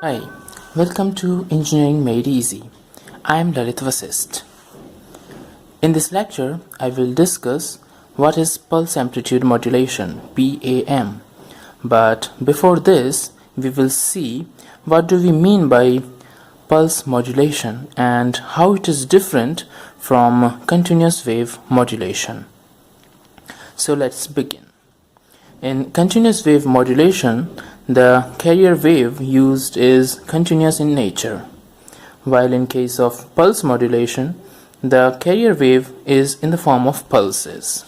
Hi, welcome to Engineering Made Easy. I am Lalit Vasist. In this lecture, I will discuss what is Pulse Amplitude Modulation, PAM. But before this, we will see what do we mean by pulse modulation and how it is different from continuous wave modulation. So let's begin. In continuous wave modulation, the carrier wave used is continuous in nature, while in case of pulse modulation, the carrier wave is in the form of pulses.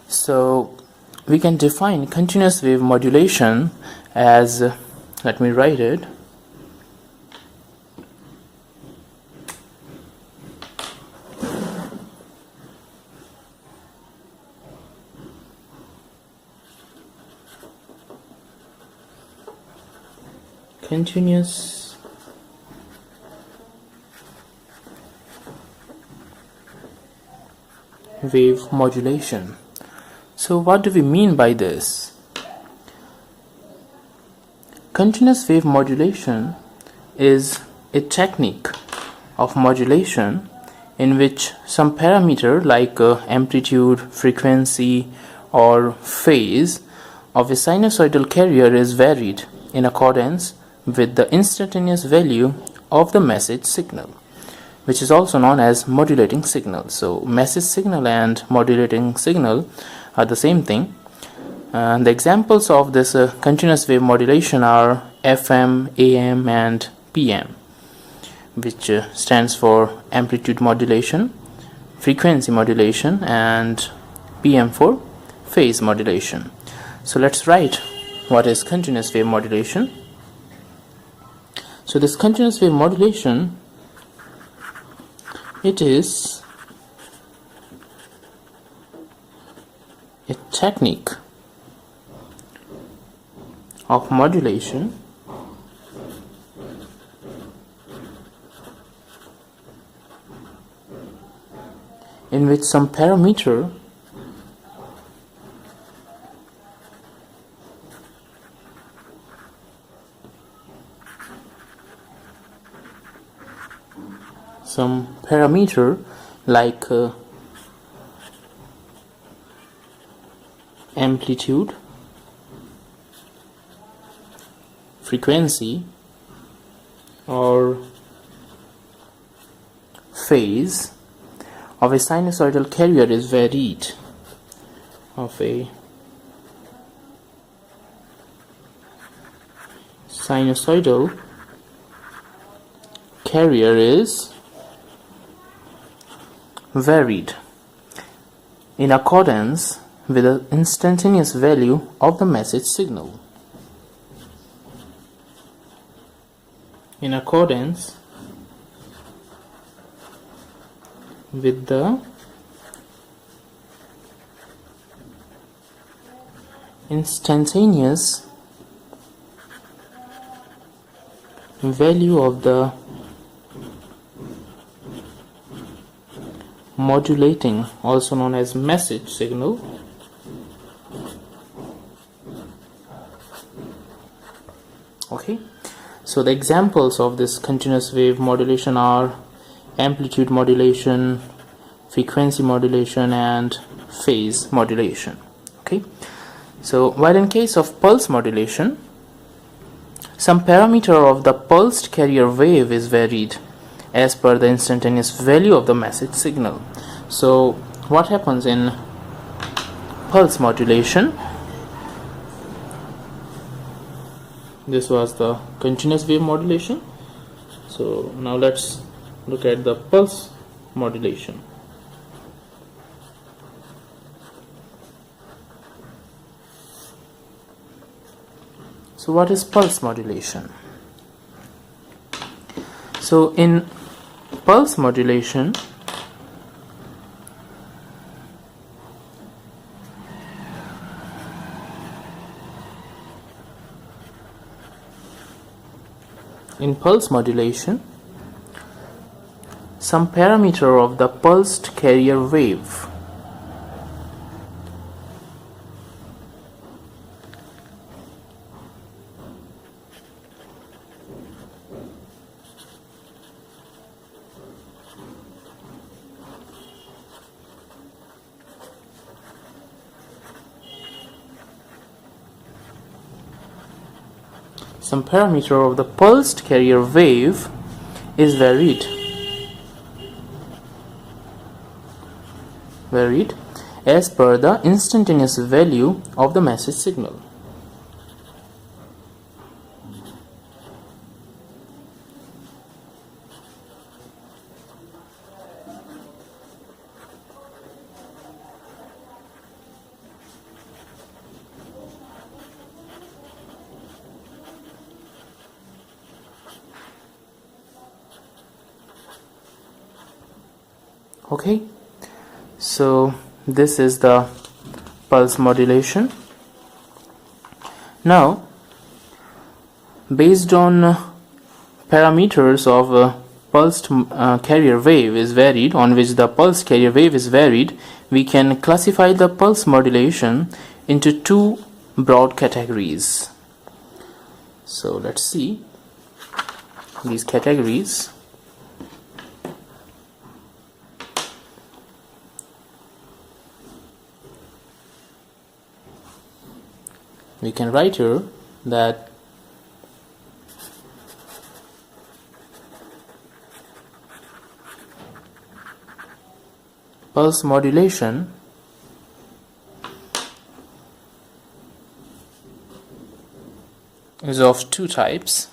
So we can define continuous wave modulation as, let me write it, continuous wave modulation. So what do we mean by this? Continuous wave modulation is a technique of modulation in which some parameter like amplitude, frequency or phase of a sinusoidal carrier is varied in accordance with the instantaneous value of the message signal, which is also known as modulating signal. So message signal and modulating signal are the same thing. The examples of this continuous wave modulation are FM, AM and PM, which stands for amplitude modulation, frequency modulation and PM for phase modulation. So let's write what is continuous wave modulation. So this continuous wave modulation, it is a technique of modulation in which some parameter like amplitude, frequency or phase of a sinusoidal carrier is varied. Of a sinusoidal carrier is varied in accordance with the instantaneous value of the message signal. In accordance with the instantaneous value of the modulating, also known as message signal, okay. So the examples of this continuous wave modulation are amplitude modulation, frequency modulation and phase modulation, okay. So while in case of pulse modulation, some parameter of the pulsed carrier wave is varied as per the instantaneous value of the message signal. So what happens in pulse modulation? This was the continuous wave modulation. So now let's look at the pulse modulation. So what is pulse modulation? So in pulse modulation, some parameter of the pulsed carrier wave some parameter of the pulsed carrier wave is varied as per the instantaneous value of the message signal. Okay, so this is the pulse modulation. Now, based on parameters of pulsed carrier wave is varied, on which the pulse carrier wave is varied, we can classify the pulse modulation into two broad categories. So let's see these categories. We can write here that pulse modulation is of two types.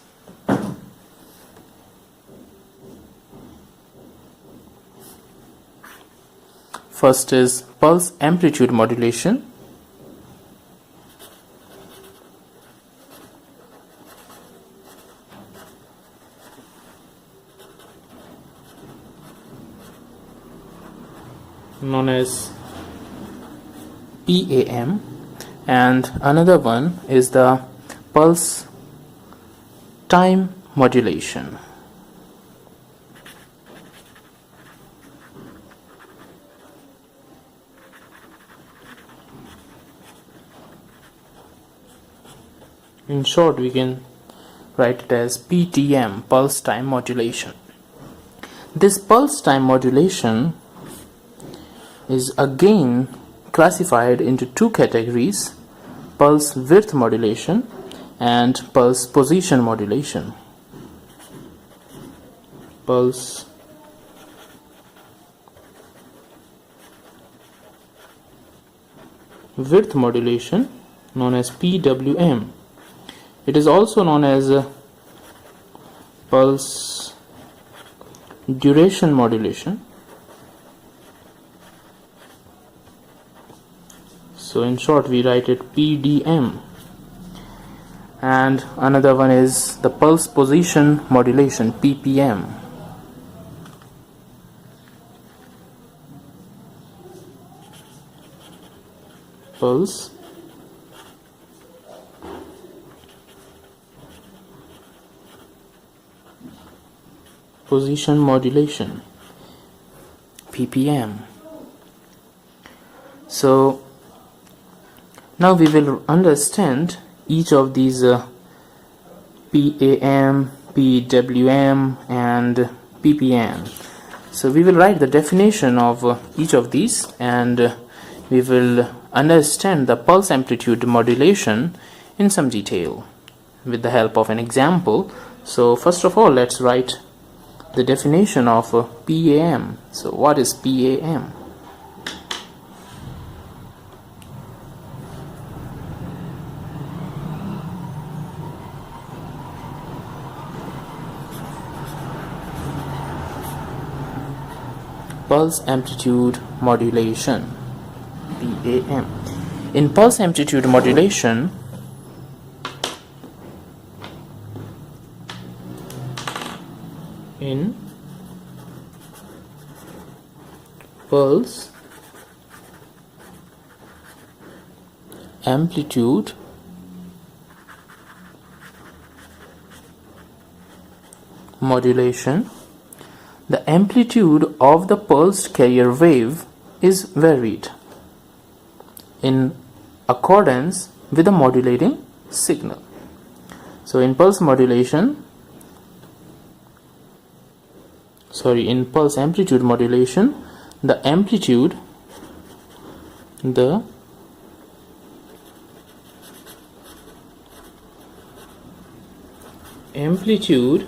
First is pulse amplitude modulation. Known as PAM, and another one is the pulse time modulation. In short, we can write it as PTM, pulse time modulation. This pulse time modulation is again classified into two categories: pulse width modulation and pulse position modulation. Pulse width modulation, known as PWM. It is also known as pulse duration modulation. So in short, we write it PDM. And another one is the pulse position modulation, PPM. Pulse position modulation, PPM. So now we will understand each of these PAM, PWM and PPM. So we will write the definition of each of these, and we will understand the pulse amplitude modulation in some detail with the help of an example. So first of all, let's write the definition of PAM. So what is PAM? Pulse amplitude modulation, PAM. In pulse amplitude modulation, pulse amplitude modulation, the amplitude of the pulsed carrier wave is varied in accordance with the modulating signal. So in pulse modulation, in pulse amplitude modulation, the amplitude, amplitude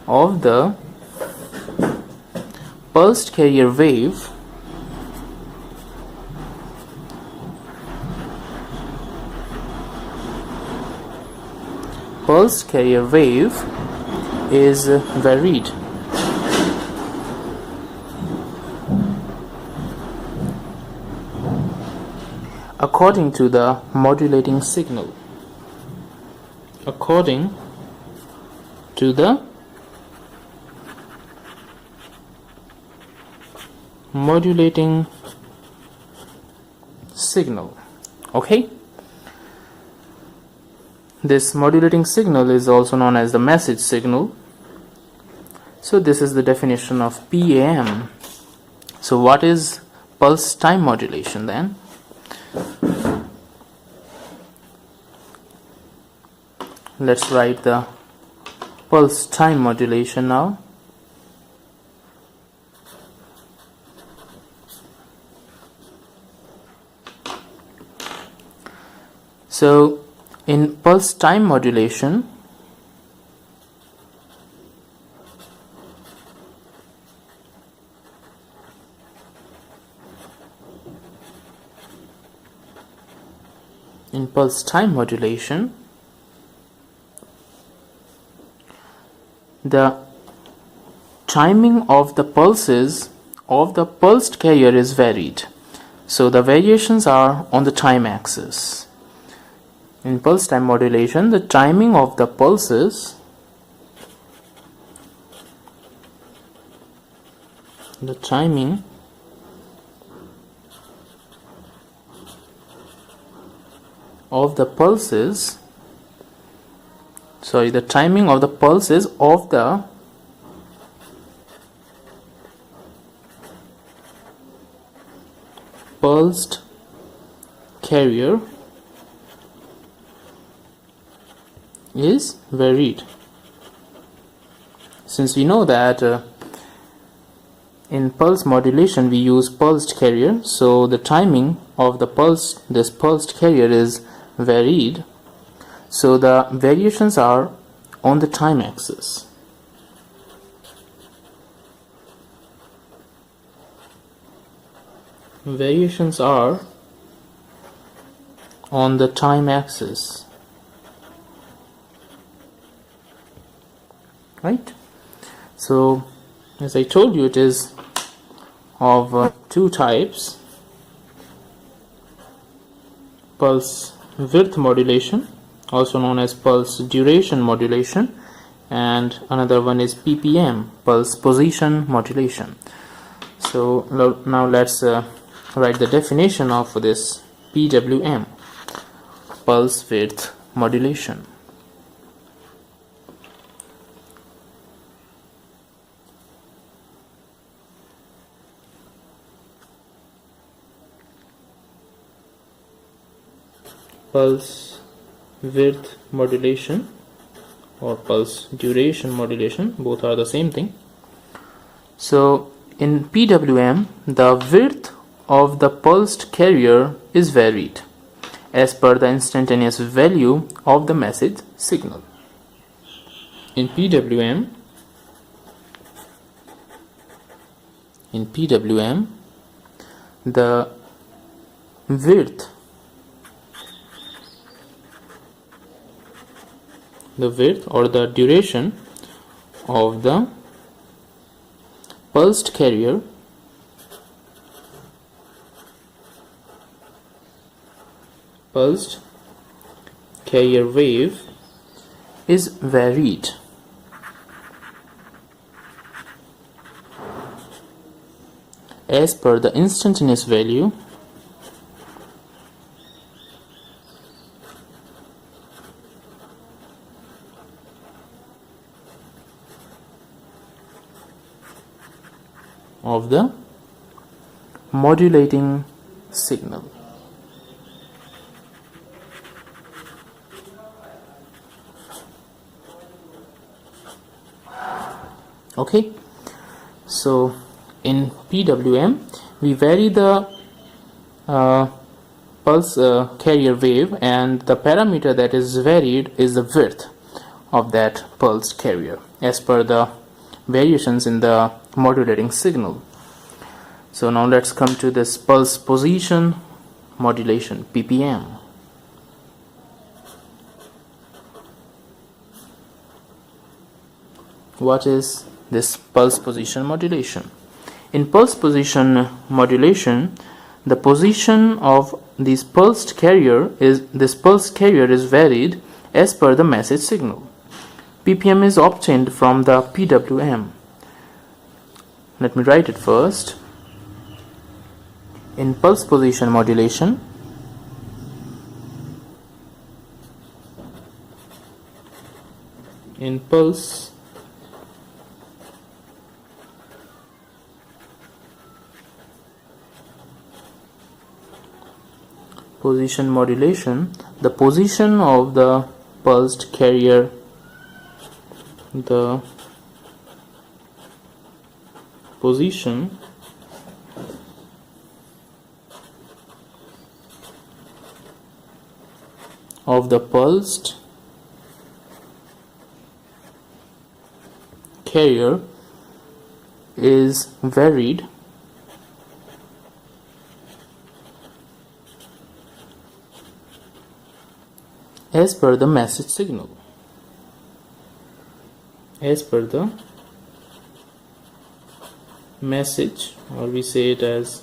of the pulsed carrier wave is varied according to the modulating signal. According to the modulating signal. Okay, this modulating signal is also known as the message signal. So this is the definition of PAM. So what is pulse time modulation then? Let's write the pulse time modulation now. So in pulse time modulation, the timing of the pulses of the pulsed carrier is varied. So the variations are on the time axis. In pulse time modulation, the timing of the pulses the timing of the pulses of the pulsed carrier is varied. Since we know that in pulse modulation we use pulsed carrier, so the timing of the this pulsed carrier is varied, so the variations are on the time axis. Variations are on the time axis. Right? So as I told you, it is of two types: pulse width modulation, also known as pulse duration modulation, and another one is PPM, pulse position modulation. So now let's write the definition of this PWM, pulse width modulation. Pulse width modulation or pulse duration modulation, both are the same thing. So in PWM, the width of the pulsed carrier is varied as per the instantaneous value of the message signal. In PWM, the width or the duration of the pulsed carrier wave is varied as per the instantaneous value of the modulating signal. Okay, so in PWM we vary the pulse carrier wave, and the parameter that is varied is the width of that pulsed carrier as per the variations in the modulating signal. So now let's come to this pulse position modulation, PPM. What is this pulse position modulation? In pulse position modulation, the position of this pulsed carrier is varied as per the message signal. PPM is obtained from the PWM. Let me write it first. In pulse position modulation, in pulse position modulation, the position of the pulsed carrier, the position of the pulsed carrier is varied as per the message signal. As per the message, or we say it as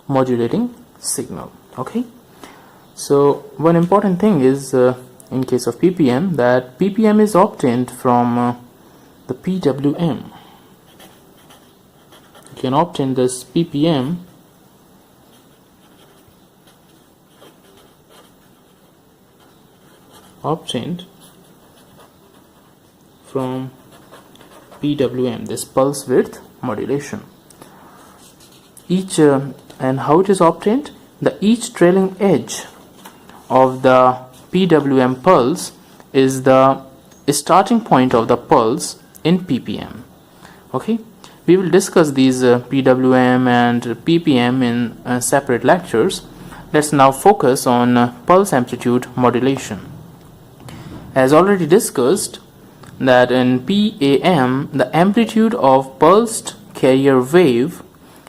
modulating signal. Okay, so one important thing is in case of PPM, that PPM is obtained from the PWM. You can obtain this PPM obtained from PWM, this pulse width modulation. And how it is obtained? Each trailing edge of the PWM pulse is the starting point of the pulse in PPM. Okay, we will discuss these PWM and PPM in separate lectures. Let's now focus on pulse amplitude modulation. As already discussed, that in PAM the amplitude of pulsed carrier wave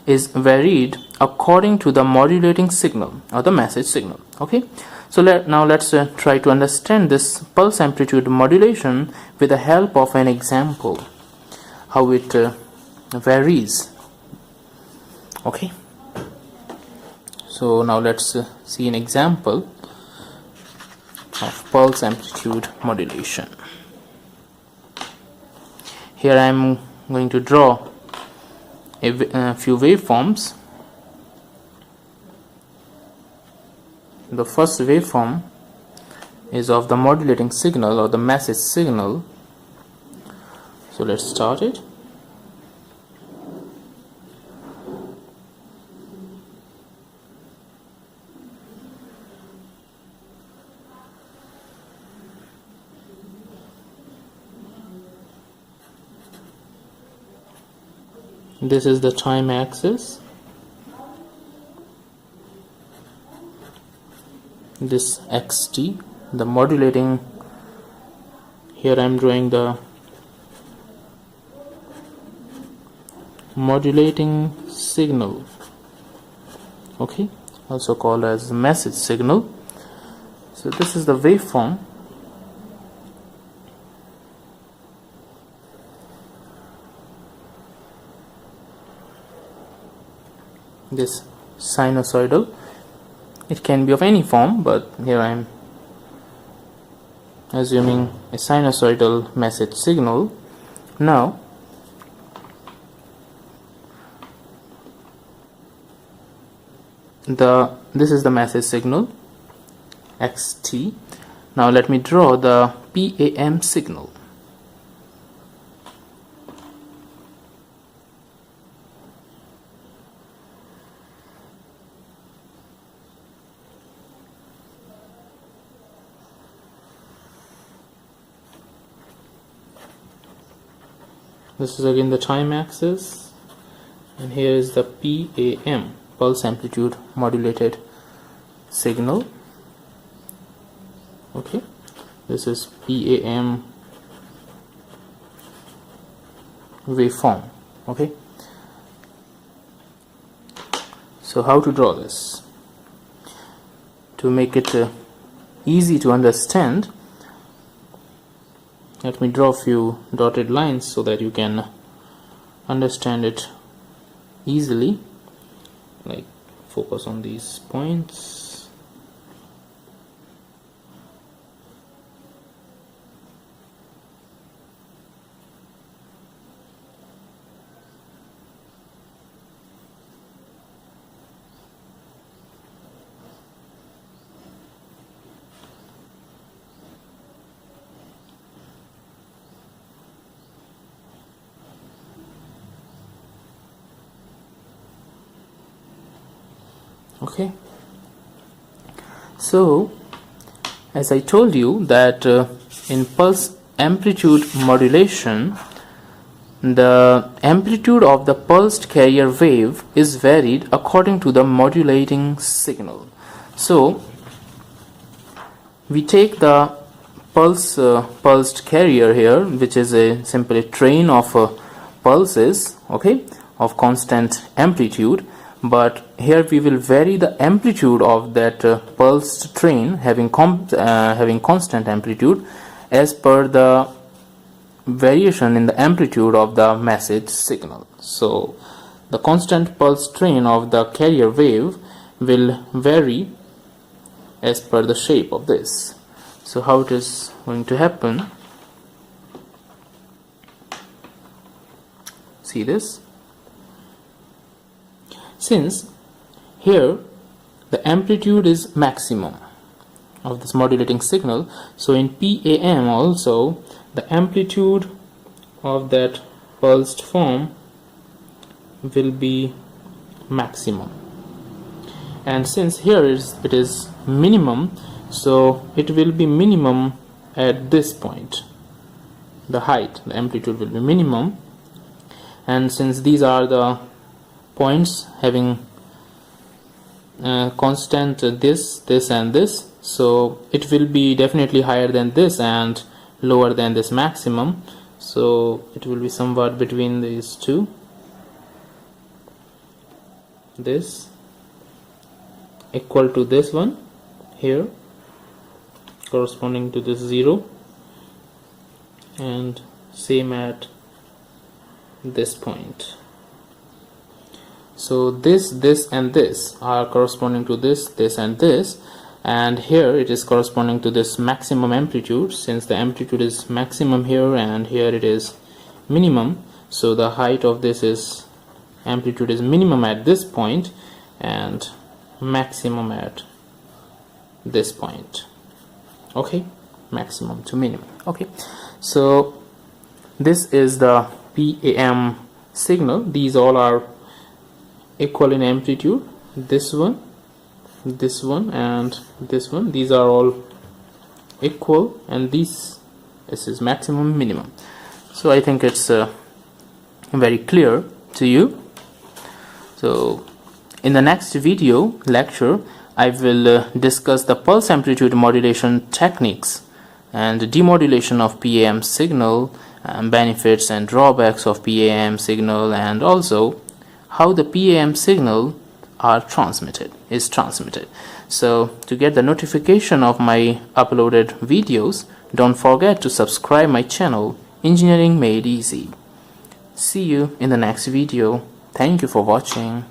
is varied according to the modulating signal or the message signal. Okay, so now let's try to understand this pulse amplitude modulation with the help of an example, how it varies. Okay, so now let's see an example of pulse amplitude modulation. Here I am going to draw a few waveforms. The first waveform is of the modulating signal or the message signal. So let's start it. This is the time axis. This xt, the modulating. Here I am drawing the modulating signal. Okay, also called as message signal. So this is the waveform. This sinusoidal, it can be of any form, but here I am assuming a sinusoidal message signal. Now this is the message signal xt. Now let me draw the PAM signal. This is again the time axis, and here is the PAM, pulse amplitude modulated signal. Okay, this is PAM waveform. Okay, so how to draw this? To make it easy to understand, let me draw a few dotted lines so that you can understand it easily. Like, focus on these points. Okay, so as I told you that in pulse amplitude modulation, the amplitude of the pulsed carrier wave is varied according to the modulating signal. So we take the pulsed carrier here, which is a simply train of pulses, okay, of constant amplitude. But here we will vary the amplitude of that pulsed train having constant amplitude as per the variation in the amplitude of the message signal. So the constant pulse train of the carrier wave will vary as per the shape of this. So how it is going to happen? See this? Since here the amplitude is maximum of this modulating signal, so in PAM also the amplitude of that pulsed form will be maximum, and since here it is minimum, so it will be minimum at this point. The height, the amplitude will be minimum, and since these are the points having constant this and this, so it will be definitely higher than this and lower than this maximum, so it will be somewhat between these two. This equal to this one here, corresponding to this 0, and same at this point. So this and this are corresponding to this and this, and here it is corresponding to this maximum amplitude, since the amplitude is maximum here and here it is minimum, so the height of this is amplitude is minimum at this point and maximum at this point. Okay, maximum to minimum. Okay, so this is the PAM signal. These all are equal in amplitude. This one, and this one, these are all equal, and this is maximum, minimum. So I think it's very clear to you. So in the next video lecture I will discuss the pulse amplitude modulation techniques and demodulation of PAM signal, benefits and drawbacks of PAM signal, and also how the PAM signal is transmitted. So to get the notification of my uploaded videos, don't forget to subscribe my channel Engineering Made Easy. See you in the next video. Thank you for watching.